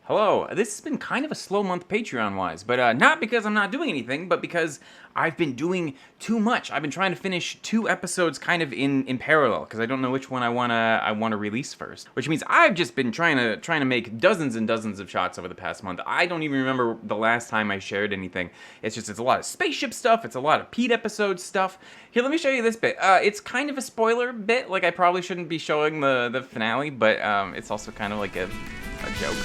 Hello. This has been kind of a slow month Patreon-wise, but not because I'm not doing anything, but because I've been doing too much. I've been trying to finish 2 episodes kind of in parallel because I don't know which one I wanna release first. Which means I've just been trying to make dozens and dozens of shots over the past month. I don't even remember the last time I shared anything. It's a lot of spaceship stuff. It's a lot of Pete episode stuff. Here, let me show you this bit. It's kind of a spoiler bit. Like I probably shouldn't be showing the finale, but it's also kind of like a joke.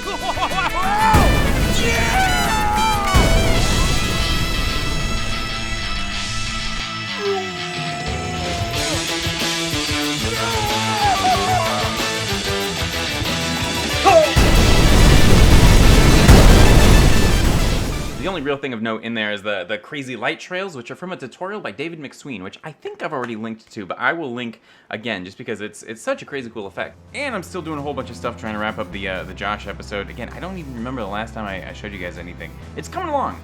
The only real thing of note in there is the crazy light trails, which are from a tutorial by David McSween, which I think I've already linked to, but I will link again just because it's such a crazy cool effect. And I'm still doing a whole bunch of stuff trying to wrap up the Josh episode. Again, I don't even remember the last time I showed you guys anything. It's coming along.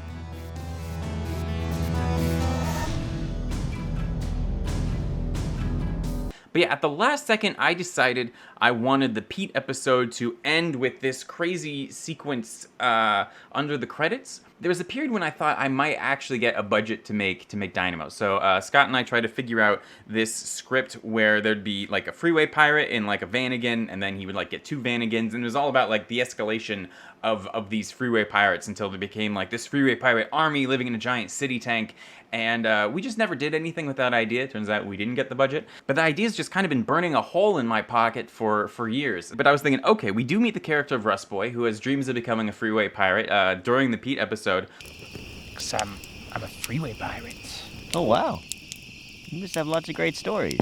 But yeah, at the last second, I decided I wanted the Pete episode to end with this crazy sequence under the credits. There was a period when I thought I might actually get a budget to make Dynamo. So Scott and I tried to figure out this script where there'd be like a freeway pirate and like a Vanagon, and then he would like get 2 Vanagons, and it was all about like the escalation of these freeway pirates until they became like this freeway pirate army living in a giant city tank. And we just never did anything with that idea. Turns out we didn't get the budget. But the idea's just kind of been burning a hole in my pocket for years. But I was thinking, okay, we do meet the character of Rust Boy, who has dreams of becoming a freeway pirate during the Pete episode. I'm a freeway pirate. Oh, wow. You must have lots of great stories.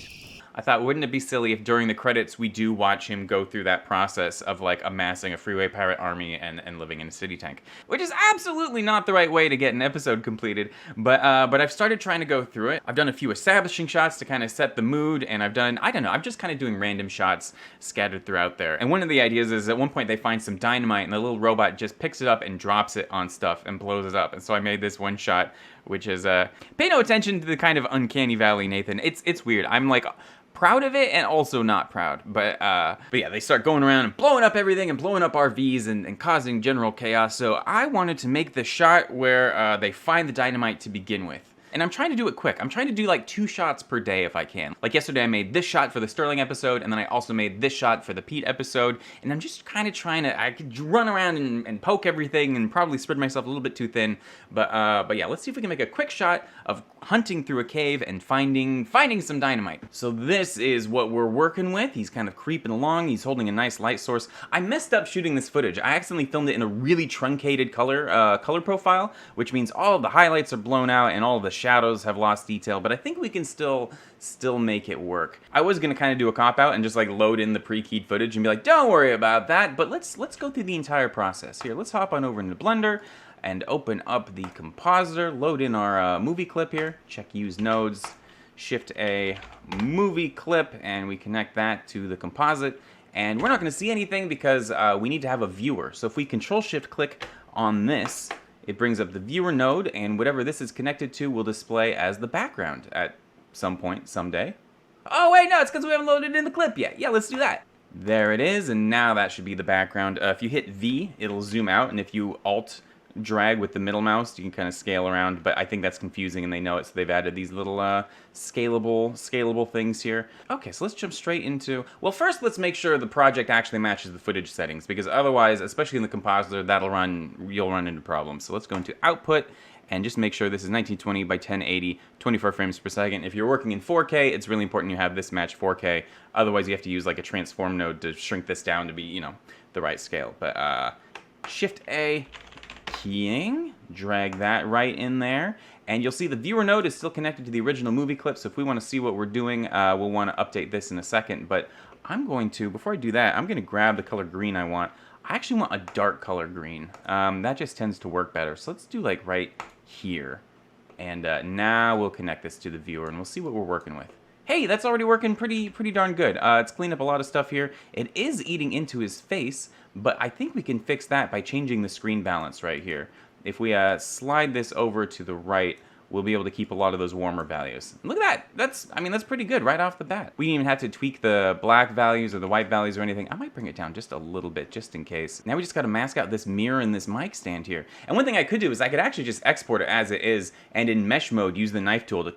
I thought, wouldn't it be silly if during the credits we do watch him go through that process of like amassing a freeway pirate army and living in a city tank, which is absolutely not the right way to get an episode completed. But I've started trying to go through it. I've done a few establishing shots to kind of set the mood, and I've done, I don't know, I'm just kind of doing random shots scattered throughout there. And one of the ideas is at one point they find some dynamite and the little robot just picks it up and drops it on stuff and blows it up. And so I made this one shot, which is pay no attention to the kind of uncanny valley, Nathan. It's weird. I'm like proud of it and also not proud, but yeah, they start going around and blowing up everything and blowing up RVs and causing general chaos. So I wanted to make the shot where they find the dynamite to begin with. And I'm trying to do it quick. I'm trying to do like 2 shots per day if I can. Like yesterday I made this shot for the Sterling episode, and then I also made this shot for the Pete episode. And I'm just kind of trying to, I could run around and poke everything and probably spread myself a little bit too thin. But yeah, let's see if we can make a quick shot of hunting through a cave and finding some dynamite. So this is what we're working with. He's kind of creeping along. He's holding a nice light source. I messed up shooting this footage. I accidentally filmed it in a really truncated color profile, which means all of the highlights are blown out and all of the shadows have lost detail, but I think we can still make it work. I was gonna kind of do a cop-out and just like load in the pre-keyed footage and be like, don't worry about that, but let's go through the entire process. Here, let's hop on over into Blender and open up the compositor, load in our movie clip here, check use nodes, Shift A movie clip, and we connect that to the composite. And we're not gonna see anything because we need to have a viewer. So if we Control Shift click on this, it brings up the viewer node, and whatever this is connected to will display as the background at some point, someday. Oh wait, no, it's because we haven't loaded in the clip yet. Yeah, let's do that. There it is, and now that should be the background. If you hit V, it'll zoom out, and if you Alt drag with the middle mouse, you can kind of scale around, but I think that's confusing and they know it, so they've added these little scalable things here. Okay, so let's jump straight into, well, first let's make sure the project actually matches the footage settings, because otherwise, especially in the compositor, you'll run into problems. So let's go into output and just make sure this is 1920 by 1080, 24 frames per second. If you're working in 4K, it's really important you have this match 4K. Otherwise, you have to use like a transform node to shrink this down to be, you know, the right scale. But Shift A, keying, drag that right in there, and you'll see the viewer node is still connected to the original movie clip, so if we want to see what we're doing, we'll want to update this in a second, but I'm going to, before I do that, I'm going to grab the color green I want. I actually want a dark color green. That just tends to work better, so let's do like right here, and now we'll connect this to the viewer, and we'll see what we're working with. Hey, that's already working pretty darn good. It's cleaned up a lot of stuff here. It is eating into his face, but I think we can fix that by changing the screen balance right here. If we slide this over to the right, we'll be able to keep a lot of those warmer values. And look at that. I mean, that's pretty good right off the bat. We didn't even have to tweak the black values or the white values or anything. I might bring it down just a little bit, just in case. Now we just got to mask out this mirror and this mic stand here. And one thing I could do is I could actually just export it as it is, and in mesh mode, use the knife tool to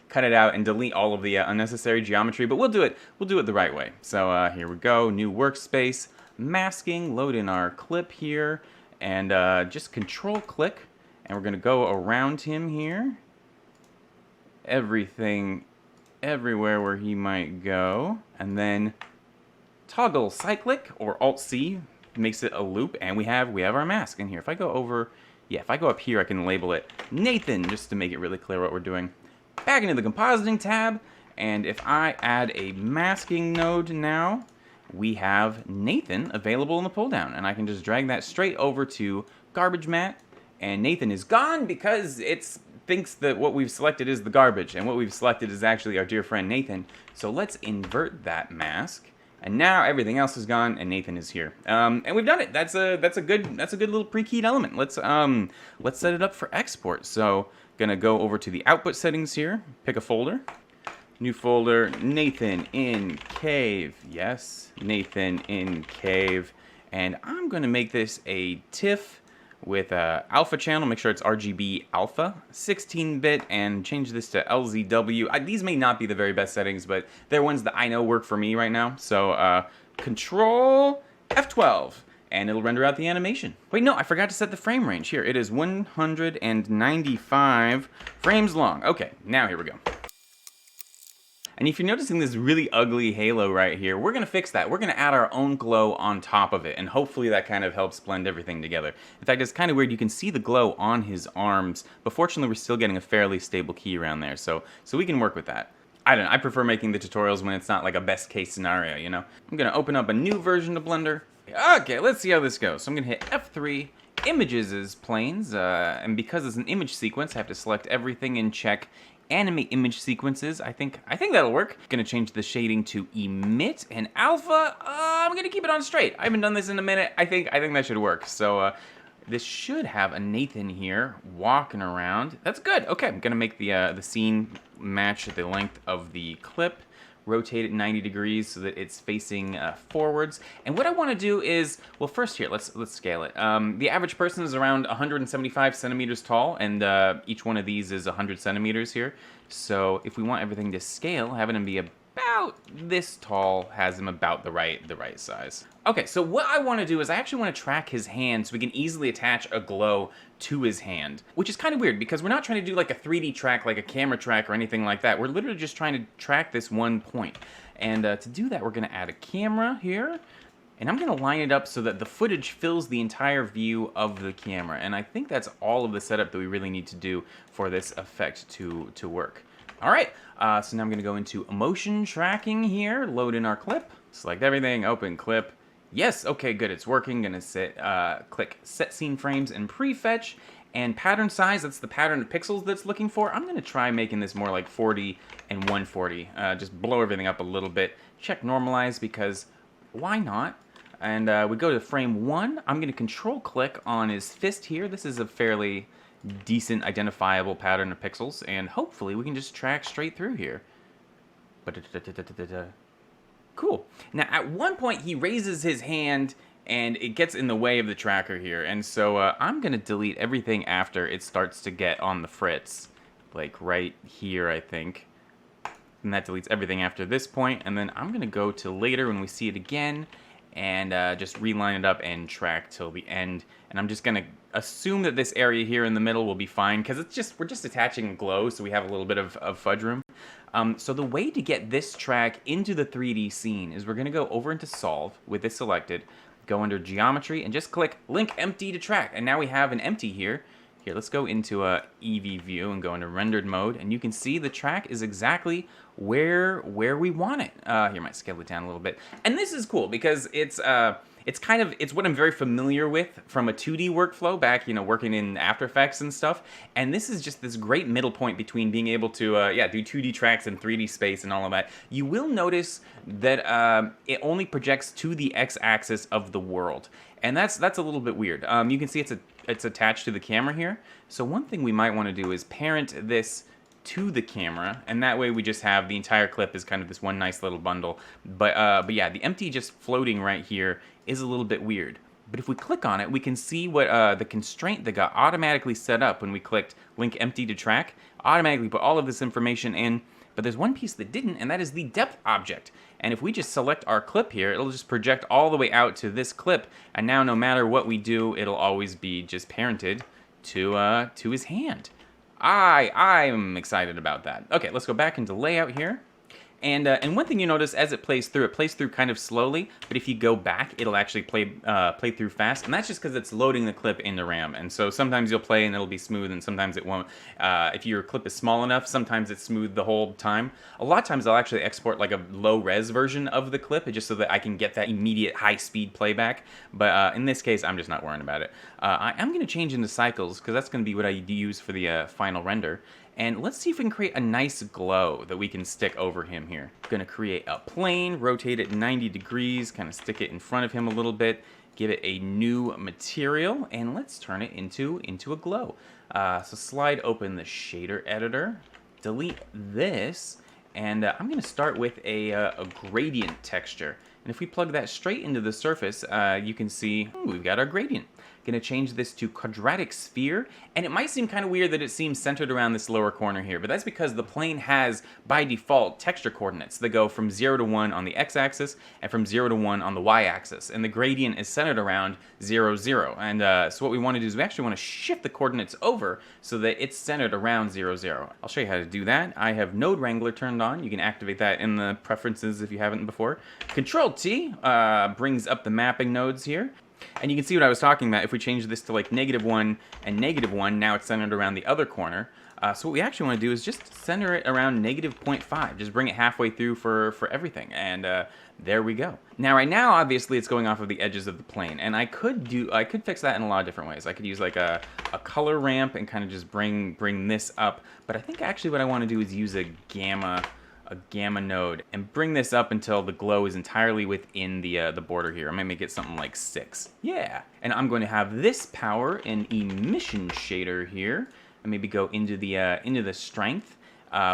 cut it out and delete all of the unnecessary geometry, but we'll do it the right way. So here we go, new workspace, masking, load in our clip here, and just control click, and we're gonna go around him here. Everything, everywhere where he might go, and then toggle cyclic or Alt-C makes it a loop, and we have our mask in here. If I go over, if I go up here, I can label it Nathan, just to make it really clear what we're doing. Back into the compositing tab, and if I add a masking node now, we have Nathan available in the pull down, and I can just drag that straight over to garbage mat, and Nathan is gone because it thinks that what we've selected is the garbage, and what we've selected is actually our dear friend Nathan. So let's invert that mask, and now everything else is gone, and Nathan is here. And we've done it. That's a good little pre-keyed element. Let's set it up for export. So gonna go over to the output settings here, pick a folder, new folder, Nathan in cave, yes, Nathan in cave, and I'm gonna make this a TIFF with alpha channel, make sure it's RGB alpha, 16-bit, and change this to LZW. These may not be the very best settings, but they're ones that I know work for me right now, so Control F12. And it'll render out the animation. Wait, no, I forgot to set the frame range. Here, it is 195 frames long. Okay, now here we go. And if you're noticing this really ugly halo right here, we're gonna fix that. We're gonna add our own glow on top of it, and hopefully that kind of helps blend everything together. In fact, it's kind of weird. You can see the glow on his arms, but fortunately we're still getting a fairly stable key around there, so we can work with that. I don't know, I prefer making the tutorials when it's not like a best case scenario, you know? I'm gonna open up a new version of Blender. Okay, let's see how this goes. So I'm gonna hit F3, images is planes, and because it's an image sequence, I have to select everything and check animate image sequences. I think that'll work. Gonna change the shading to emit, and alpha, I'm gonna keep it on straight. I haven't done this in a minute. I think that should work. So this should have a Nathan here walking around. That's good. Okay, I'm gonna make the scene match the length of the clip. Rotate it 90 degrees so that it's facing forwards. And what I want to do is, well, first here, let's scale it. The average person is around 175 centimeters tall, and each one of these is 100 centimeters here. So if we want everything to scale, having them be about this tall has him about the right size. Okay, so what I want to do is I actually want to track his hand so we can easily attach a glow to his hand, which is kind of weird because we're not trying to do like a 3D track, like a camera track or anything like that. We're literally just trying to track this one point. And to do that, we're going to add a camera here, and I'm going to line it up so that the footage fills the entire view of the camera. And I think that's all of the setup that we really need to do for this effect to work. All right, so now I'm gonna go into motion tracking here, load in our clip, select everything, open clip. Yes, okay, good, it's working. Gonna click set scene frames and prefetch, and pattern size, that's the pattern of pixels that's looking for. I'm gonna try making this more like 40 and 140, just blow everything up a little bit. Check normalize because why not? And we go to frame 1. I'm gonna control click on his fist here. This is a fairly decent identifiable pattern of pixels, and hopefully we can just track straight through here. Cool. Now at one point he raises his hand and it gets in the way of the tracker here, and so I'm gonna delete everything after it starts to get on the fritz, like right here I think, and that deletes everything after this point. And then I'm gonna go to later when we see it again and just reline it up and track till the end. And I'm just gonna assume that this area here in the middle will be fine because we're just attaching glow, so we have a little bit of fudge room. So the way to get this track into the 3D scene is we're gonna go over into Solve with this selected, go under Geometry, and just click Link Empty to Track. And now we have an empty here. Here, let's go into EV View and go into Rendered Mode, and you can see the track is exactly where we want it. Here, I might scale it down a little bit. And this is cool because it's what I'm very familiar with from a 2D workflow back, working in After Effects and stuff. And this is just this great middle point between being able to, do 2D tracks in 3D space and all of that. You will notice that it only projects to the x-axis of the world. And that's a little bit weird. You can see it's attached to the camera here. So one thing we might want to do is parent this to the camera, and that way we just have the entire clip is kind of this one nice little bundle. But yeah, the empty just floating right here is a little bit weird. But if we click on it, we can see what the constraint that got automatically set up when we clicked link empty to track, automatically put all of this information in. But there's one piece that didn't, and that is the depth object. And if we just select our clip here, it'll just project all the way out to this clip. And now no matter what we do, it'll always be just parented to his hand. I'm excited about that. Okay, let's go back into layout here. And one thing you notice as it plays through kind of slowly, but if you go back, it'll actually play through fast, and that's just because it's loading the clip into RAM. And so sometimes you'll play and it'll be smooth, and sometimes it won't. If your clip is small enough, sometimes it's smooth the whole time. A lot of times I'll actually export like a low-res version of the clip, just so that I can get that immediate high-speed playback. But in this case, I'm just not worrying about it. I'm going to change into cycles, because that's going to be what I use for the final render. And let's see if we can create a nice glow that we can stick over him here. Gonna create a plane, rotate it 90 degrees, kind of stick it in front of him a little bit, give it a new material, and let's turn it into a glow. So slide open the shader editor, delete this, and I'm gonna start with a gradient texture. And if we plug that straight into the surface, you can see we've got our gradient. Gonna change this to quadratic sphere, and it might seem kind of weird that it seems centered around this lower corner here, but that's because the plane has, by default, texture coordinates that go from 0 to 1 on the x-axis and from 0 to 1 on the y-axis, and the gradient is centered around 0, 0. And so what we want to do is we actually want to shift the coordinates over so that it's centered around 0, 0. I'll show you how to do that. I have Node Wrangler turned on. You can activate that in the preferences if you haven't before. Control-T brings up the mapping nodes here. And you can see what I was talking about. If we change this to like -1 and -1, now it's centered around the other corner. So what we actually want to do is just center it around -0.5. Just bring it halfway through for everything. And there we go. Now, right now, obviously, it's going off of the edges of the plane. And I could fix that in a lot of different ways. I could use like a color ramp and kind of just bring this up. But I think actually what I want to do is use a gamma node and bring this up until the glow is entirely within the border here. I might make it something like 6. Yeah. And I'm going to have this power an emission shader here, and maybe go into the strength,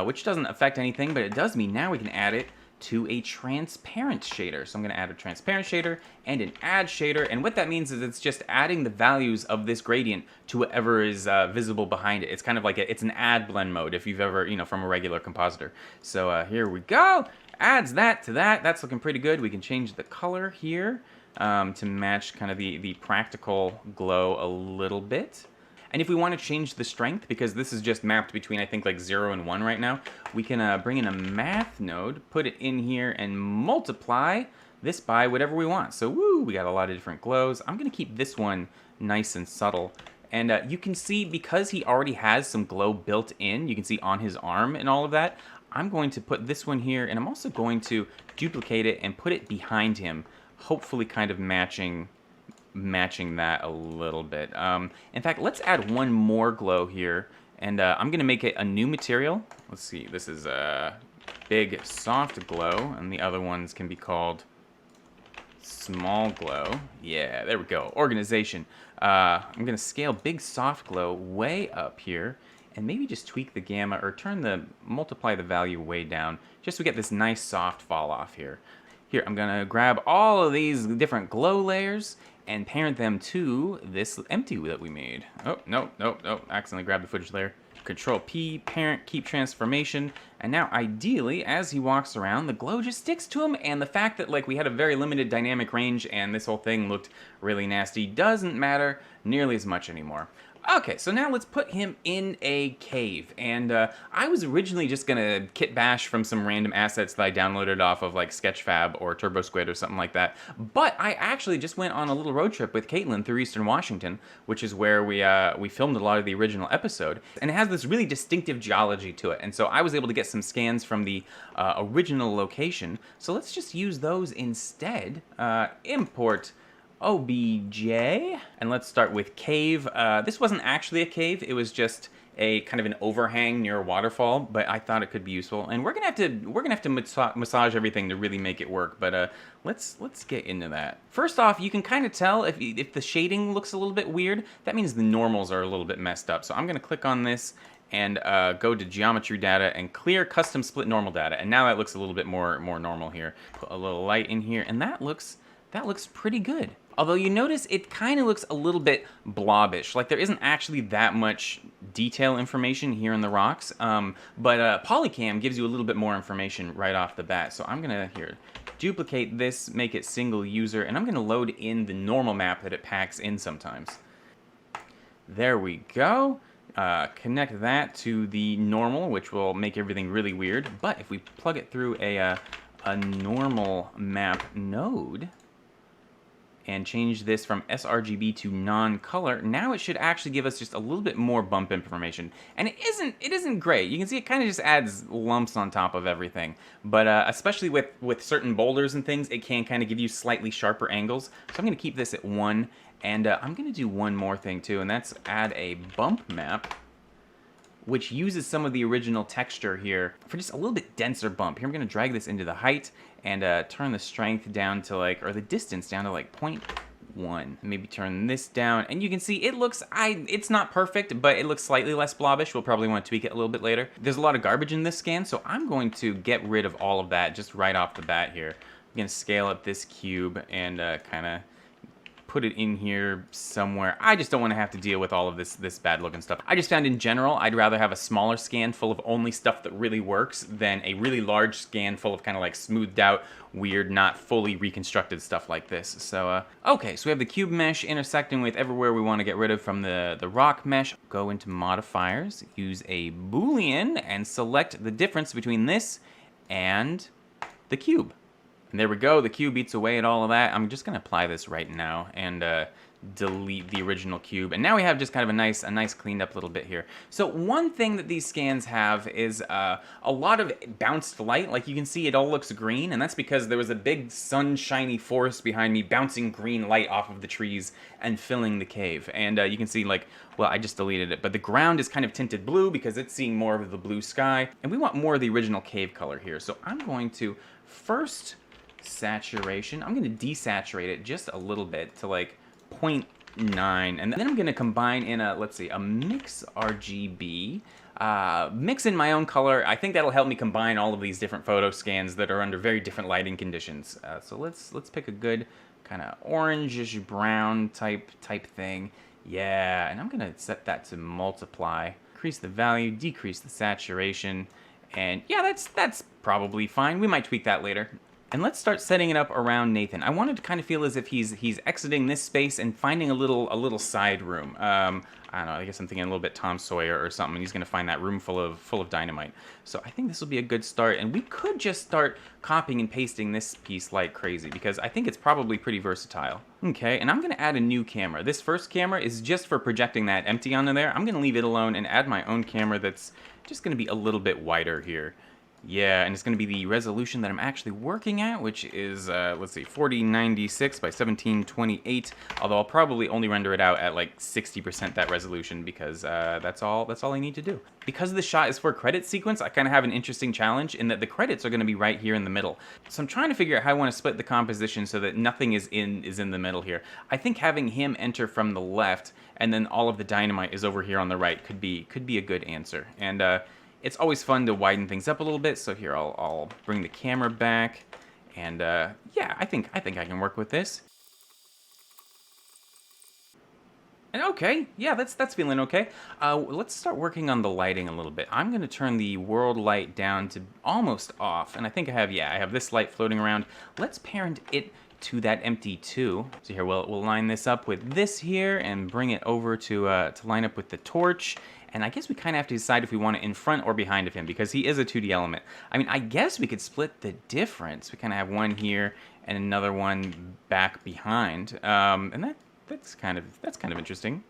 which doesn't affect anything, but it does mean now we can add it to a transparent shader. So I'm going to add a transparent shader and an add shader, and what that means is it's just adding the values of this gradient to whatever is visible behind it. It's kind of like it's an add blend mode if you've ever, from a regular compositor. So here we go. Adds that to that. That's looking pretty good. We can change the color here to match kind of the practical glow a little bit. And if we want to change the strength, because this is just mapped between, I think, like 0 and 1 right now, we can bring in a math node, put it in here, and multiply this by whatever we want. So, woo, we got a lot of different glows. I'm going to keep this one nice and subtle. And you can see, because he already has some glow built in, you can see on his arm and all of that, I'm going to put this one here, and I'm also going to duplicate it and put it behind him, hopefully kind of matching that a little bit. In fact, let's add one more glow here, and I'm gonna make it a new material. Let's see, this is a big soft glow, and the other ones can be called small glow. Yeah, there we go. Organization. I'm gonna scale big soft glow way up here, and maybe just tweak the gamma or multiply the value way down, just to get this nice soft fall off here. Here, I'm gonna grab all of these different glow layers and parent them to this empty that we made. Oh, no, accidentally grabbed the footage layer. Control P, parent, keep transformation, and now ideally, as he walks around, the glow just sticks to him, and the fact that like we had a very limited dynamic range and this whole thing looked really nasty doesn't matter nearly as much anymore. Okay, so now let's put him in a cave, and I was originally just gonna kit bash from some random assets that I downloaded off of like Sketchfab or TurboSquid or something like that, but I actually just went on a little road trip with Caitlin through Eastern Washington, which is where we filmed a lot of the original episode, and it has this really distinctive geology to it, and so I was able to get some scans from the original location, so let's just use those instead. Import OBJ, and let's start with cave. This wasn't actually a cave, it was just a kind of an overhang near a waterfall, but I thought it could be useful. And we're gonna have to massage everything to really make it work. But let's get into that. First off, you can kind of tell if the shading looks a little bit weird. That means the normals are a little bit messed up. So I'm gonna click on this and go to geometry data and clear custom split normal data. And now that looks a little bit more normal here. Put a little light in here, and that looks pretty good. Although you notice it kind of looks a little bit blobbish, like there isn't actually that much detail information here in the rocks, but Polycam gives you a little bit more information right off the bat. So I'm gonna duplicate this, make it single user, and I'm gonna load in the normal map that it packs in sometimes. There we go. Connect that to the normal, which will make everything really weird. But if we plug it through a normal map node, and change this from sRGB to non-color, now it should actually give us just a little bit more bump information. And it isn't great. You can see it kind of just adds lumps on top of everything. But especially with certain boulders and things, it can kind of give you slightly sharper angles. So I'm gonna keep this at 1, and I'm gonna do one more thing too, and that's add a bump map, which uses some of the original texture here for just a little bit denser bump. Here I'm gonna drag this into the height and turn the strength down to or the distance down to 0.1. Maybe turn this down, and you can see it looks, it's not perfect, but it looks slightly less blobbish. We'll probably want to tweak it a little bit later. There's a lot of garbage in this scan, so I'm going to get rid of all of that just right off the bat here. I'm gonna scale up this cube and kind of put it in here somewhere. I just don't want to have to deal with all of this bad looking stuff. I just found in general, I'd rather have a smaller scan full of only stuff that really works than a really large scan full of kind of smoothed out, weird, not fully reconstructed stuff like this. So, okay, so we have the cube mesh intersecting with everywhere we want to get rid of from the rock mesh. Go into modifiers, use a Boolean, and select the difference between this and the cube. And there we go, the cube eats away at all of that. I'm just gonna apply this right now and delete the original cube. And now we have just kind of a nice cleaned up little bit here. So one thing that these scans have is a lot of bounced light. Like you can see it all looks green, and that's because there was a big sunshiny forest behind me bouncing green light off of the trees and filling the cave. And you can see well, I just deleted it, but the ground is kind of tinted blue because it's seeing more of the blue sky. And we want more of the original cave color here. So I'm going to first saturation. I'm going to desaturate it just a little bit to 0.9, and then I'm going to combine in let's see, a mix RGB, mix in my own color. I think that'll help me combine all of these different photo scans that are under very different lighting conditions. So let's pick a good kind of orangish brown type thing. Yeah, and I'm going to set that to multiply, increase the value, decrease the saturation, and yeah, that's probably fine. We might tweak that later. And let's start setting it up around Nathan. I wanted to kind of feel as if he's exiting this space and finding a little side room. I don't know, I guess I'm thinking a little bit Tom Sawyer or something, and he's gonna find that room full of dynamite. So I think this will be a good start, and we could just start copying and pasting this piece like crazy, because I think it's probably pretty versatile. Okay, and I'm gonna add a new camera. This first camera is just for projecting that empty onto there. I'm gonna leave it alone and add my own camera that's just gonna be a little bit wider here. Yeah, and it's going to be the resolution that I'm actually working at, which is, let's see, 4096 by 1728, although I'll probably only render it out at 60% that resolution, because that's all I need to do. Because this shot is for a credit sequence, I kind of have an interesting challenge in that the credits are going to be right here in the middle. So I'm trying to figure out how I want to split the composition so that nothing is in the middle here. I think having him enter from the left and then all of the dynamite is over here on the right could be a good answer. And it's always fun to widen things up a little bit, so here I'll bring the camera back, and yeah, I think I can work with this. And okay, yeah, that's feeling okay. Let's start working on the lighting a little bit. I'm gonna turn the world light down to almost off, and I think I have this light floating around. Let's parent it to that empty 2. So here we'll line this up with this here and bring it over to line up with the torch. And I guess we kind of have to decide if we want it in front or behind of him, because he is a 2D element. I mean, I guess we could split the difference. We kind of have one here and another one back behind, and that's kind of interesting.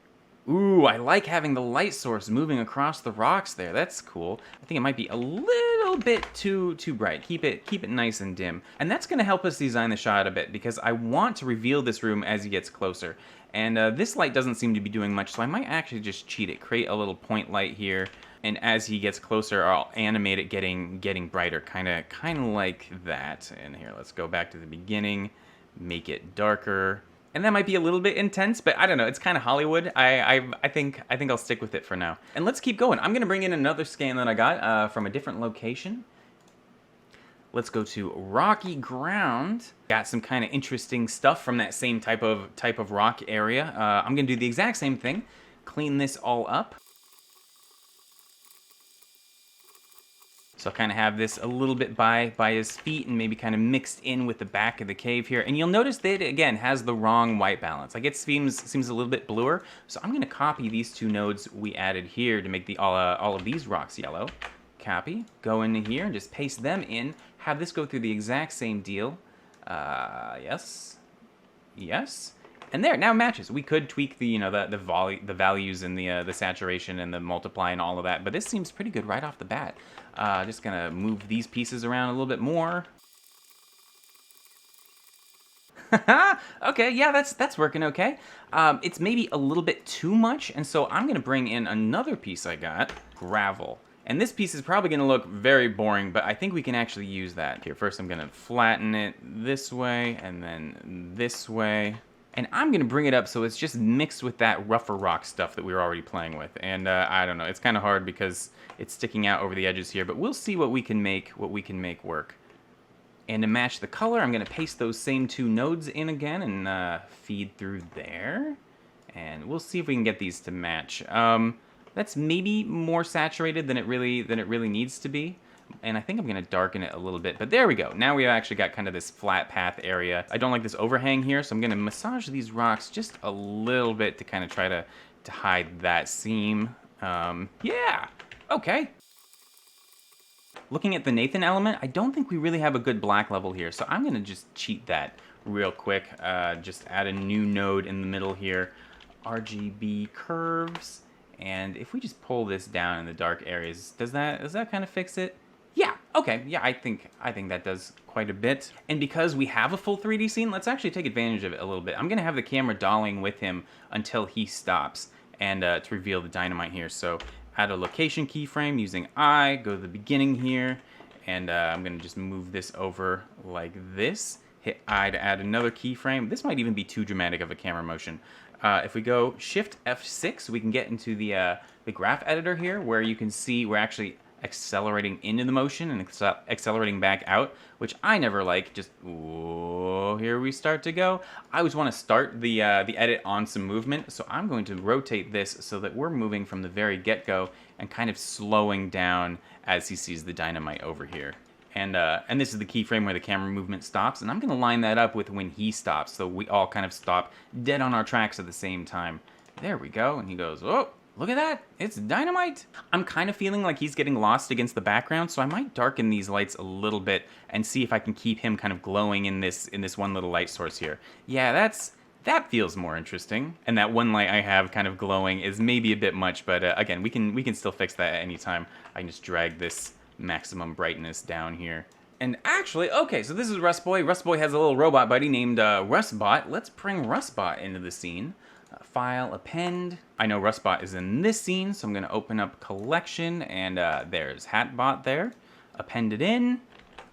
Ooh, I like having the light source moving across the rocks there. That's cool. I think it might be a little little bit too bright. Keep it nice and dim. And that's going to help us design the shot a bit, because I want to reveal this room as he gets closer. And this light doesn't seem to be doing much, so I might actually just cheat it. Create a little point light here, and as he gets closer, I'll animate it getting brighter, kind of like that. And here, let's go back to the beginning, make it darker. And that might be a little bit intense, but I don't know. It's kind of Hollywood. I think I'll stick with it for now. And let's keep going. I'm gonna bring in another scan that I got from a different location. Let's go to rocky ground. Got some kind of interesting stuff from that same type of rock area. I'm gonna do the exact same thing. Clean this all up. So I'll kind of have this a little bit by his feet and maybe kind of mixed in with the back of the cave here. And you'll notice that it, again, has the wrong white balance. Like, it seems a little bit bluer. So I'm going to copy these two nodes we added here to make the all of these rocks yellow. Copy, go in here and just paste them in. Have this go through the exact same deal. Yes. Yes. And there, now it matches. We could tweak the the values and the saturation and the multiply and all of that, but this seems pretty good right off the bat. Just gonna move these pieces around a little bit more. Okay, yeah, that's working okay. It's maybe a little bit too much, and so I'm gonna bring in another piece I got, gravel. And this piece is probably gonna look very boring, but I think we can actually use that. Here, first I'm gonna flatten it this way, and then this way. And I'm gonna bring it up so it's just mixed with that rougher rock stuff that we were already playing with. And I don't know, it's kind of hard because it's sticking out over the edges here, but we'll see what we can make work. And to match the color, I'm gonna paste those same two nodes in again and feed through there. And we'll see if we can get these to match. That's maybe more saturated than it really needs to be. And I think I'm gonna darken it a little bit, but there we go. Now we've actually got kind of this flat path area. I don't like this overhang here, so I'm gonna massage these rocks just a little bit to kind of try to hide that seam. Yeah, okay. Looking at the Nathan element, I don't think we really have a good black level here, so I'm gonna just cheat that real quick. Just add a new node in the middle here. RGB curves, and if we just pull this down in the dark areas, does that kind of fix it? Yeah, okay, yeah, I think that does quite a bit. And because we have a full 3D scene, let's actually take advantage of it a little bit. I'm gonna have the camera dollying with him until he stops, and to reveal the dynamite here. So add a location keyframe using I, go to the beginning here, and I'm gonna just move this over like this. Hit I to add another keyframe. This might even be too dramatic of a camera motion. If we go Shift F6, we can get into the graph editor here, where you can see we're actually accelerating into the motion and accelerating back out, which I never like. Just, whoa, here we start to go. I always want to start the edit on some movement, so I'm going to rotate this so that we're moving from the very get-go and kind of slowing down as he sees the dynamite over here. And this is the keyframe where the camera movement stops, and I'm going to line that up with when he stops, so we all kind of stop dead on our tracks at the same time. There we go, and he goes, oh, look at that, it's dynamite. I'm kind of feeling like he's getting lost against the background, so I might darken these lights a little bit and see if I can keep him kind of glowing in this one little light source here. Yeah, that feels more interesting. And that one light I have kind of glowing is maybe a bit much, but again, we can still fix that at any time. I can just drag this maximum brightness down here. And actually, okay, so this is Rustboy. Rustboy has a little robot buddy named Rustbot. Let's bring Rustbot into the scene. File, append. I know Rustbot is in this scene, so I'm gonna open up collection, and there's Hatbot there. Append it in.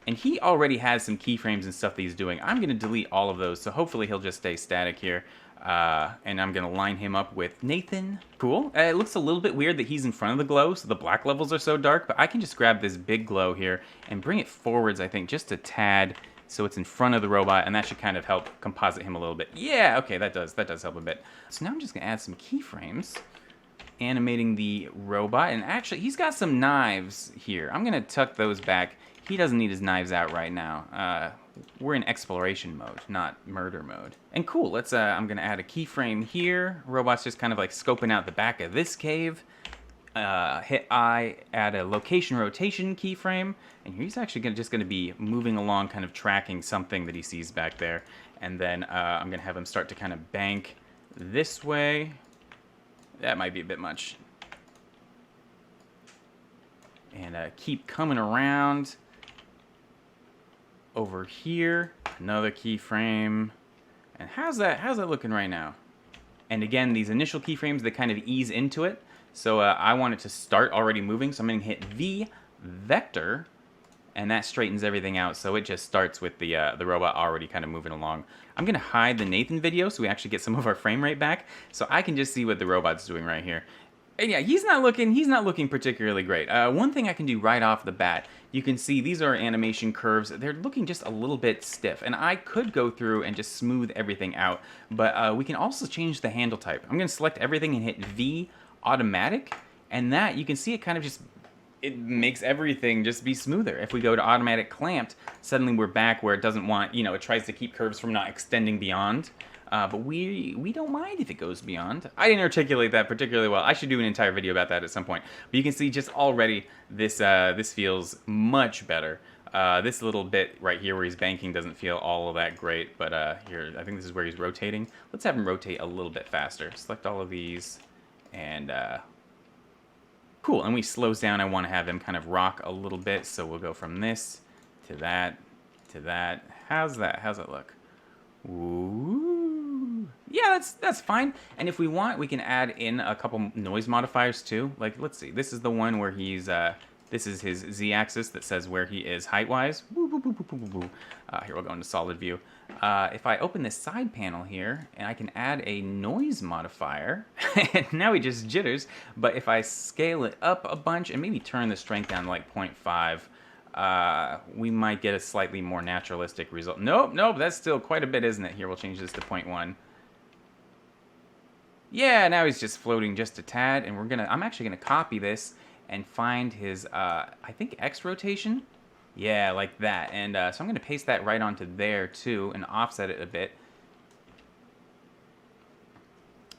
And he already has some keyframes and stuff that he's doing. I'm gonna delete all of those, so hopefully he'll just stay static here. And I'm gonna line him up with Nathan. Cool. It looks a little bit weird that he's in front of the glow, so the black levels are so dark, but I can just grab this big glow here and bring it forwards, I think, just a tad, so it's in front of the robot, and that should kind of help composite him a little bit. Yeah, okay, that does help a bit. So now I'm just gonna add some keyframes, animating the robot, and actually, he's got some knives here. I'm gonna tuck those back. He doesn't need his knives out right now. We're in exploration mode, not murder mode. And cool, let's, I'm gonna add a keyframe here. Robot's just kind of like scoping out the back of this cave. Hit I, add a location rotation keyframe, and he's actually just gonna be moving along, kind of tracking something that he sees back there. And then I'm gonna have him start to kind of bank this way. That might be a bit much. And keep coming around. Over here, another keyframe. And how's that looking right now? And again, these initial keyframes, they kind of ease into it. So I want it to start already moving. So I'm going to hit V vector, and that straightens everything out. So it just starts with the robot already kind of moving along. I'm going to hide the Nathan video so we actually get some of our frame rate back. So I can just see what the robot's doing right here. And yeah, he's not looking particularly great. One thing I can do right off the bat, you can see these are animation curves. They're looking just a little bit stiff, and I could go through and just smooth everything out, but we can also change the handle type. I'm going to select everything and hit V automatic, and that, you can see it kind of just, it makes everything just be smoother. If we go to automatic clamped, suddenly we're back where it doesn't want, it tries to keep curves from not extending beyond. But we don't mind if it goes beyond. I didn't articulate that particularly well. I should do an entire video about that at some point. But you can see just already this this feels much better. This little bit right here where he's banking doesn't feel all of that great. But here, I think this is where he's rotating. Let's have him rotate a little bit faster. Select all of these. And cool. And when he slows down, I want to have him kind of rock a little bit. So we'll go from this to that to that. How's that? How's it look? Ooh. Yeah, that's fine. And if we want, we can add in a couple noise modifiers too. Like, let's see. This is the one where he's, this is his Z-axis that says where he is height-wise. Here, we'll go into solid view. If I open this side panel here, and I can add a noise modifier, and now he just jitters, but if I scale it up a bunch and maybe turn the strength down to like 0.5, we might get a slightly more naturalistic result. Nope, that's still quite a bit, isn't it? Here, we'll change this to 0.1. Yeah, now he's just floating just a tad, and I'm actually gonna copy this and find his, I think X rotation? Yeah, like that. And so I'm gonna paste that right onto there too, and offset it a bit.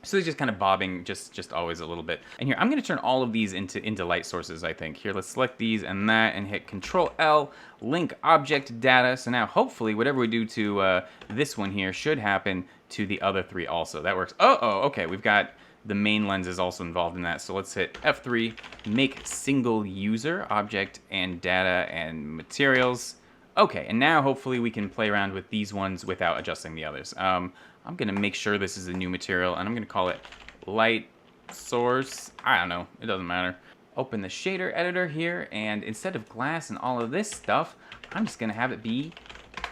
So he's just kind of bobbing just always a little bit. And here, I'm going to turn all of these into light sources, I think. Here, let's select these and that and hit Control-L, link object data. So now, hopefully, whatever we do to this one here should happen to the other three also. That works. Oh, okay, we've got the main lens is also involved in that. So let's hit F3, make single user, object and data and materials. Okay, and now hopefully we can play around with these ones without adjusting the others. I'm going to make sure this is a new material, and I'm going to call it light source. I don't know. It doesn't matter. Open the shader editor here, and instead of glass and all of this stuff, I'm just going to have it be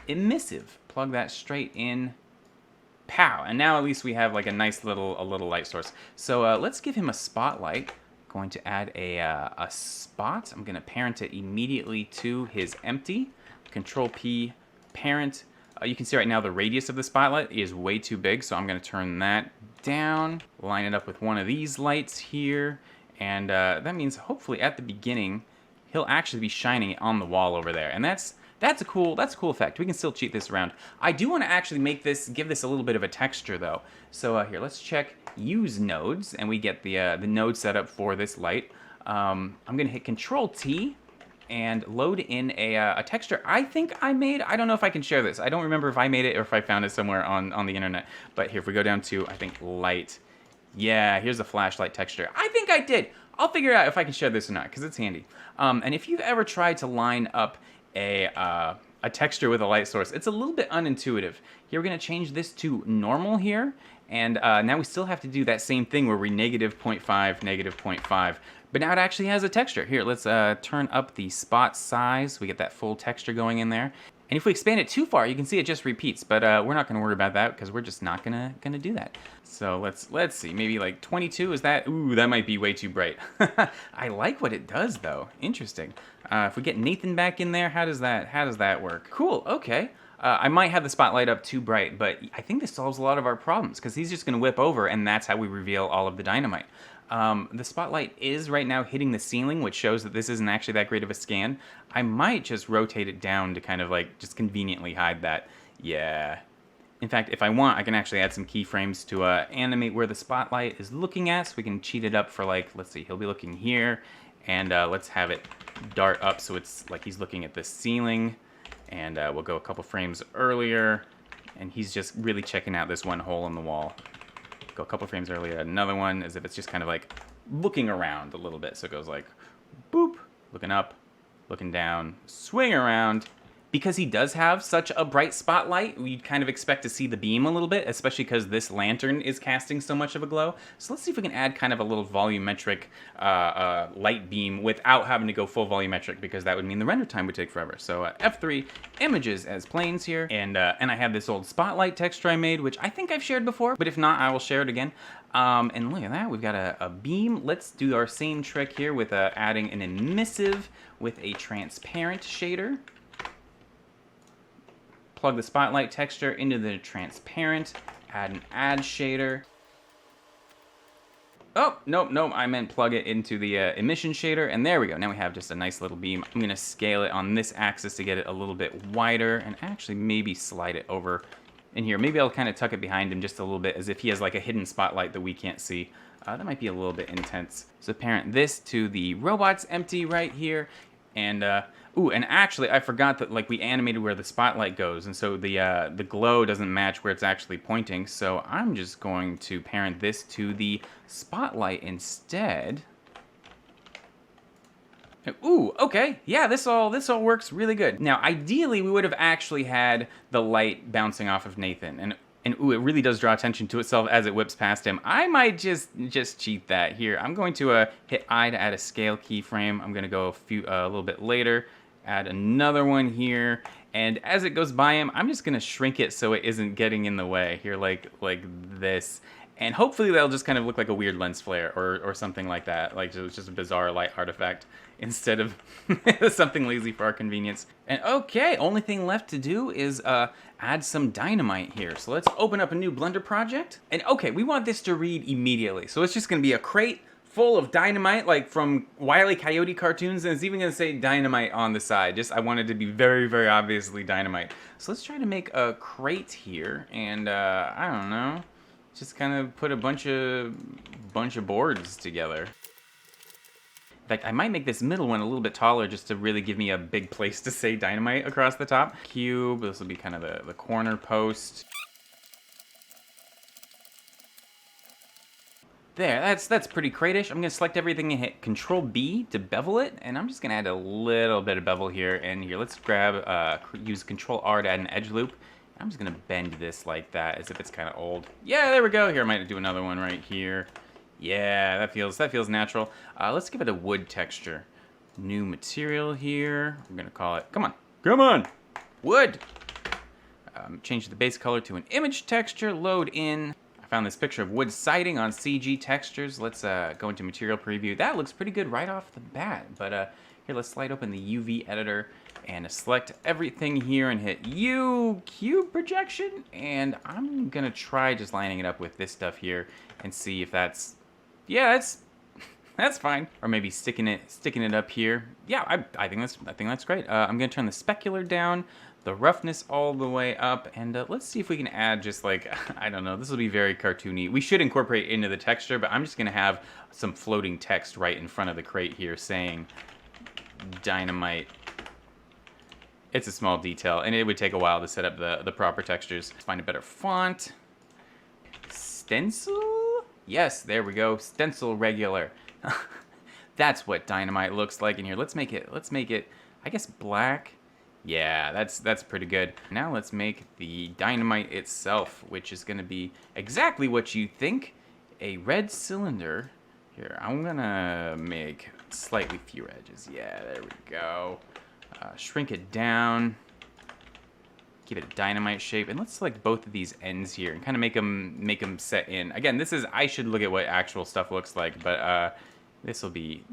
emissive. Plug that straight in. Pow! And now at least we have like a nice little light source. So let's give him a spotlight. Going to add a spot. I'm going to parent it immediately to his empty. Control-P, parent. You can see right now the radius of the spotlight is way too big, so I'm going to turn that down, line it up with one of these lights here, and that means hopefully at the beginning he'll actually be shining on the wall over there, and that's a cool effect. We can still cheat this around. I do want to actually give this a little bit of a texture though. So here, let's check use nodes, and we get the node set up for this light. I'm going to hit Control-T. And load in a texture I think I made. I don't know if I can share this. I don't remember if I made it or if I found it somewhere on the internet. But here, if we go down to, I think, light. Yeah, here's a flashlight texture. I think I did. I'll figure out if I can share this or not, because it's handy. And if you've ever tried to line up a texture with a light source, it's a little bit unintuitive. Here, we're going to change this to normal here. And now we still have to do that same thing where we negative 0.5, negative 0.5. But now it actually has a texture. Here, let's turn up the spot size. We get that full texture going in there. And if we expand it too far, you can see it just repeats. But we're not going to worry about that because we're just not gonna do that. So let's see, maybe like 22. Is that? Ooh, that might be way too bright. I like what it does though. Interesting. If we get Nathan back in there, how does that work? Cool. Okay. I might have the spotlight up too bright, but I think this solves a lot of our problems because he's just going to whip over, and that's how we reveal all of the dynamite. The spotlight is right now hitting the ceiling, which shows that this isn't actually that great of a scan. I might just rotate it down to kind of like just conveniently hide that. Yeah. In fact, if I want, I can actually add some keyframes to animate where the spotlight is looking at, so we can cheat it up for like, let's see, he'll be looking here, and let's have it dart up so it's like he's looking at the ceiling. And we'll go a couple frames earlier, and he's just really checking out this one hole in the wall. Go a couple frames earlier, another one, as if it's just kind of like looking around a little bit. So it goes like, boop, looking up, looking down, swing around. Because he does have such a bright spotlight, we'd kind of expect to see the beam a little bit, especially because this lantern is casting so much of a glow. So let's see if we can add kind of a little volumetric light beam without having to go full volumetric, because that would mean the render time would take forever. So F3, images as planes here, and I have this old spotlight texture I made, which I think I've shared before, but if not, I will share it again. And look at that, we've got a beam. Let's do our same trick here with adding an emissive with a transparent shader. Plug the spotlight texture into the transparent, add an add shader. Oh, nope, I meant plug it into the emission shader, and there we go. Now we have just a nice little beam. I'm gonna scale it on this axis to get it a little bit wider, and actually maybe slide it over in here. Maybe I'll kind of tuck it behind him just a little bit, as if he has like a hidden spotlight that we can't see. That might be a little bit intense. So parent this to the robot's empty right here, and ooh, and actually, I forgot that like we animated where the spotlight goes, and so the glow doesn't match where it's actually pointing. So I'm just going to parent this to the spotlight instead. Ooh, okay, yeah, this all works really good. Now, ideally, we would have actually had the light bouncing off of Nathan, and ooh, it really does draw attention to itself as it whips past him. I might just cheat that here. I'm going to hit I to add a scale keyframe. I'm gonna go a little bit later, add another one here, and as it goes by him, I'm just gonna shrink it so it isn't getting in the way here, like this. And hopefully that'll just kind of look like a weird lens flare or something like that, like it's just a bizarre light artifact instead of something lazy for our convenience. And okay, only thing left to do is add some dynamite here. So let's open up a new Blender project. And okay, we want this to read immediately. So it's just gonna be a crate full of dynamite, like from Wile E. Coyote cartoons, and it's even gonna say dynamite on the side. Just, I want it to be very, very obviously dynamite. So let's try to make a crate here, and I don't know, just kind of put a bunch of boards together. In fact, I might make this middle one a little bit taller just to really give me a big place to say dynamite across the top. Cube, this will be kind of the corner post. There, that's pretty crate-ish. I'm gonna select everything and hit Control B to bevel it, and I'm just gonna add a little bit of bevel here and here. Let's grab, use Control R to add an edge loop. I'm just gonna bend this like that, as if it's kind of old. Yeah, there we go. Here, I might do another one right here. Yeah, that feels natural. Let's give it a wood texture. New material here. I'm gonna call it, come on, wood. Change the base color to an image texture, load in. I found this picture of wood siding on CG textures. Let's go into material preview. That looks pretty good right off the bat, but here, let's slide open the UV editor and select everything here and hit U cube projection. And I'm gonna try just lining it up with this stuff here and see if that's, yeah, that's fine. Or maybe sticking it up here. Yeah, I think that's great. I'm gonna turn the specular down, the roughness all the way up, and let's see if we can add just like, I don't know, this will be very cartoony. We should incorporate it into the texture, but I'm just gonna have some floating text right in front of the crate here saying dynamite. It's a small detail, and it would take a while to set up the proper textures. Let's find a better font. Stencil? Yes, there we go. Stencil regular. That's what dynamite looks like in here. Let's make it, I guess, black. Yeah, that's pretty good. Now let's make the dynamite itself, which is gonna be exactly what you think. A red cylinder. Here, I'm gonna make slightly fewer edges. Yeah, there we go. Shrink it down. Give it a dynamite shape, and let's select both of these ends here and kind of make them set in. Again, I should look at what actual stuff looks like, but this will be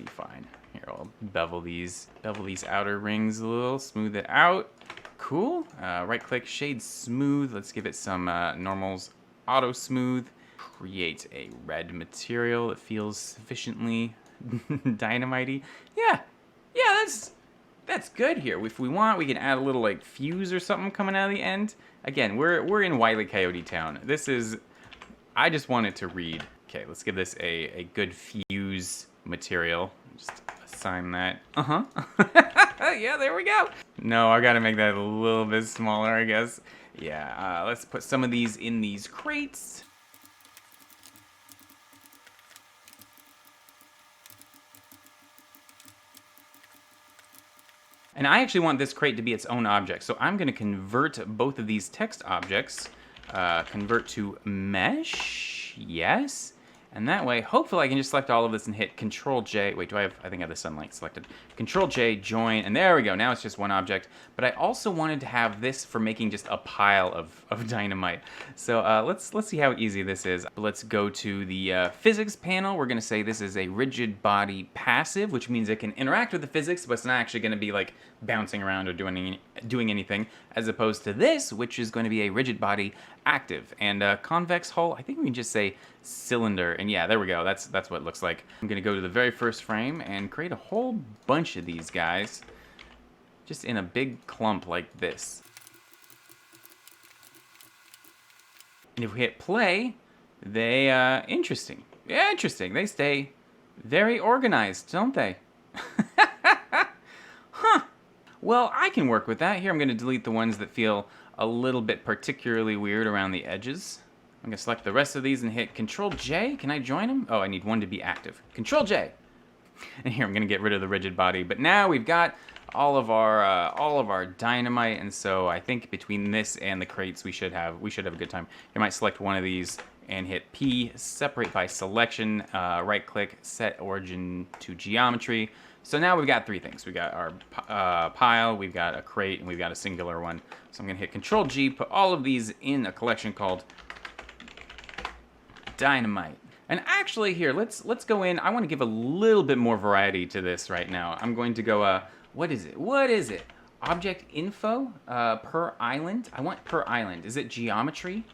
fine. Here, I'll bevel these outer rings a little, smooth it out. Cool. Right click, shade smooth. Let's give it some normals, auto smooth. Create a red material that feels sufficiently dynamite-y. Yeah, that's good here. If we want, we can add a little like fuse or something coming out of the end. Again, we're in Wile E. Coyote Town. I just want it to read. Okay, let's give this a good fuse material. Just assign that. Yeah, there we go. No, I gotta make that a little bit smaller, I guess. Yeah, let's put some of these in these crates. And I actually want this crate to be its own object. So I'm going to convert both of these text objects. Convert to mesh. Yes. And that way, hopefully I can just select all of this and hit Control J. Wait, I think I have the sunlight selected. Control J, join, and there we go. Now it's just one object. But I also wanted to have this for making just a pile of dynamite. So let's see how easy this is. Let's go to the physics panel. We're gonna say this is a rigid body passive, which means it can interact with the physics, but it's not actually gonna be like bouncing around or doing anything, as opposed to this, which is going to be a rigid body active. And convex hull, I think we can just say cylinder. And yeah, there we go. That's what it looks like. I'm going to go to the very first frame and create a whole bunch of these guys, just in a big clump like this. And if we hit play, they, interesting. Yeah, interesting. They stay very organized, don't they? Huh. Well, I can work with that. Here, I'm going to delete the ones that feel a little bit particularly weird around the edges. I'm going to select the rest of these and hit Control J. Can I join them? Oh, I need one to be active. Control J. And here, I'm going to get rid of the rigid body. But now we've got all of our dynamite, and so I think between this and the crates, we should have a good time. You might select one of these and hit P, separate by selection, right-click, set origin to geometry. So now we've got three things. We've got our pile, we've got a crate, and we've got a singular one. So I'm going to hit Control G, put all of these in a collection called dynamite. And actually here, let's go in. I want to give a little bit more variety to this right now. I'm going to go, what is it? Object info per island. I want per island. Is it geometry?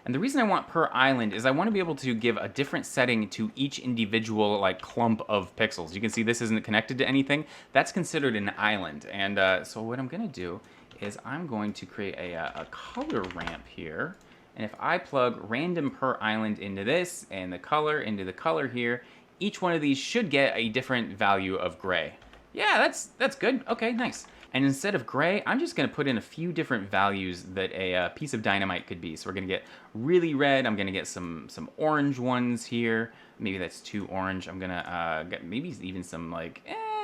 And the reason I want per island is I want to be able to give a different setting to each individual like clump of pixels. You can see this isn't connected to anything. That's considered an island. And so what I'm going to do is I'm going to create a color ramp here. And if I plug random per island into this and the color into the color here, each one of these should get a different value of gray. Yeah, that's good. Okay, nice. And instead of gray, I'm just going to put in a few different values that a piece of dynamite could be. So we're going to get really red. I'm going to get some orange ones here. Maybe that's too orange. I'm going to get maybe even some like,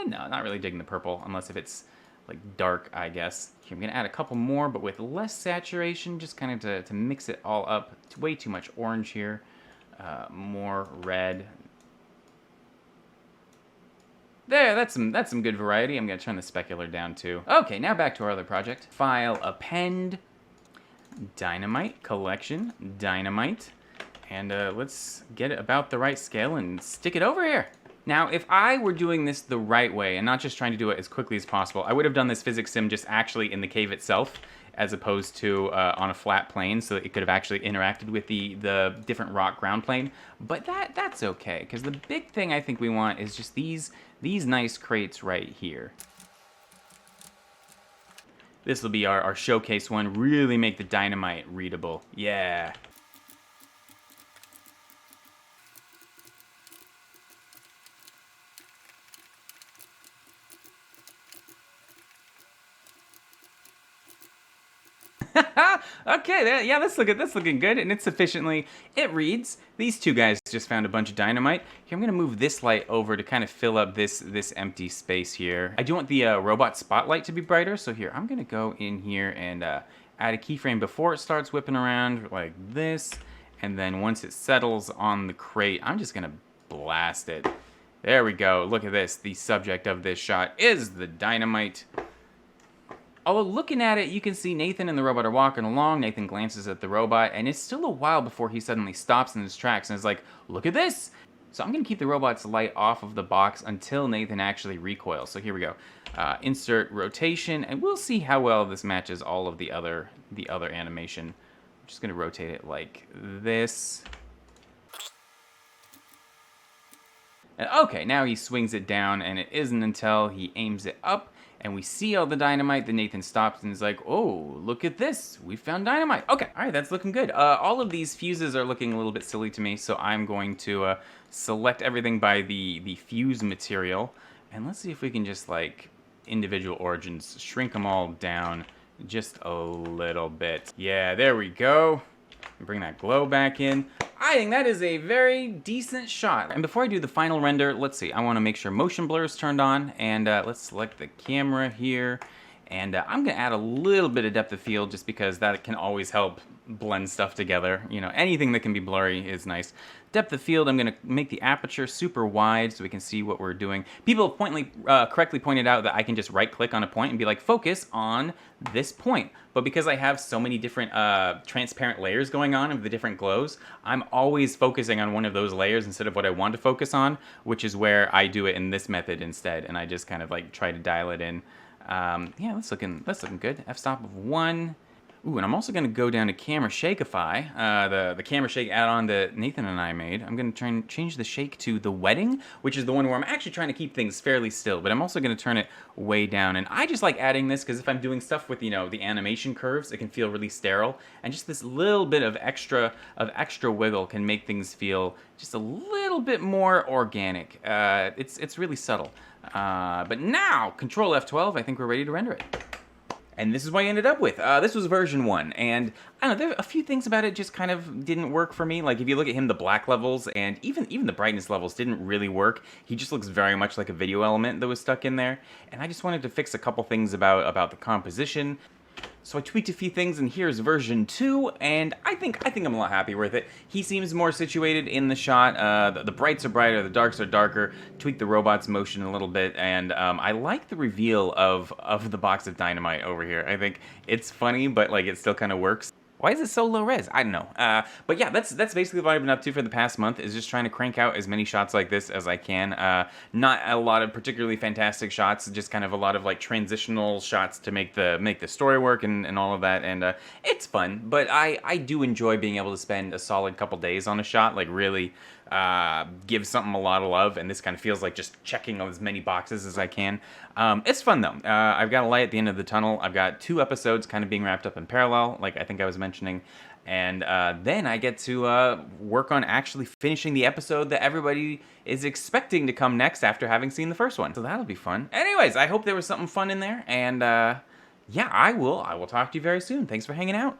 no, not really digging the purple, unless if it's like dark, I guess. Here, I'm going to add a couple more, but with less saturation, just kind of to mix it all up. It's way too much orange here. More red. There, that's some good variety. I'm going to turn the specular down too. Okay, now back to our other project. File, append, dynamite, collection, dynamite. And let's get it about the right scale and stick it over here. Now, if I were doing this the right way and not just trying to do it as quickly as possible, I would have done this physics sim just actually in the cave itself, as opposed to on a flat plane, so that it could have actually interacted with the different rock ground plane. But that's okay, because the big thing I think we want is just these nice crates right here. This will be our showcase one. Really make the dynamite readable. Yeah. Okay, yeah, that's looking good, and it's sufficiently. It reads. These two guys just found a bunch of dynamite. Here, I'm gonna move this light over to kind of fill up this empty space here. I do want the robot spotlight to be brighter, so here I'm gonna go in here and add a keyframe before it starts whipping around like this, and then once it settles on the crate, I'm just gonna blast it. There we go. Look at this. The subject of this shot is the dynamite. Although looking at it, you can see Nathan and the robot are walking along. Nathan glances at the robot, and it's still a while before he suddenly stops in his tracks and is like, look at this! So I'm going to keep the robot's light off of the box until Nathan actually recoils. So here we go. Insert rotation, and we'll see how well this matches all of the other animation. I'm just going to rotate it like this. And okay, now he swings it down, and it isn't until he aims it up and we see all the dynamite that Nathan stops and is like, oh, look at this. We found dynamite. Okay, all right, that's looking good. All of these fuses are looking a little bit silly to me, so I'm going to select everything by the fuse material. And let's see if we can just, like, individual origins, shrink them all down just a little bit. Yeah, there we go. Bring that glow back in. I think that is a very decent shot. And before I do the final render, let's see. I want to make sure motion blur is turned on, and let's select the camera here. And I'm gonna add a little bit of depth of field just because that can always help blend stuff together. You know, anything that can be blurry is nice. Depth of field, I'm gonna make the aperture super wide so we can see what we're doing. People have correctly pointed out that I can just right click on a point and be like, focus on this point. But because I have so many different transparent layers going on of the different glows, I'm always focusing on one of those layers instead of what I want to focus on, which is where I do it in this method instead. And I just kind of like try to dial it in. Yeah, that's looking good. F-stop of 1. Ooh, and I'm also gonna go down to Camera Shakeify, the Camera Shake add-on that Nathan and I made. I'm gonna try and change the shake to the Wedding, which is the one where I'm actually trying to keep things fairly still, but I'm also gonna turn it way down. And I just like adding this because if I'm doing stuff with, you know, the animation curves, it can feel really sterile. And just this little bit of extra wiggle can make things feel just a little bit more organic. It's really subtle. But now, Control F12, I think we're ready to render it. And this is what I ended up with. This was version 1, and I don't know, there are a few things about it just kind of didn't work for me. Like if you look at him, the black levels and even the brightness levels didn't really work. He just looks very much like a video element that was stuck in there. And I just wanted to fix a couple things about the composition. So I tweaked a few things, and here's version 2, and I think I'm a lot happier with it. He seems more situated in the shot. The brights are brighter, the darks are darker. Tweaked the robot's motion a little bit, and I like the reveal of the box of dynamite over here. I think it's funny, but like it still kind of works. Why is it so low res? I don't know. But yeah, that's basically what I've been up to for the past month, is just trying to crank out as many shots like this as I can. Not a lot of particularly fantastic shots, just kind of a lot of like transitional shots to make the story work and all of that. And it's fun, but I do enjoy being able to spend a solid couple days on a shot, like really give something a lot of love, and this kind of feels like just checking as many boxes as I can. It's fun though. I've got a light at the end of the tunnel. I've got 2 episodes kind of being wrapped up in parallel, like I think I was mentioning, and then I get to work on actually finishing the episode that everybody is expecting to come next after having seen the first one. So that'll be fun. Anyways, I hope there was something fun in there, and yeah, I will talk to you very soon. Thanks for hanging out.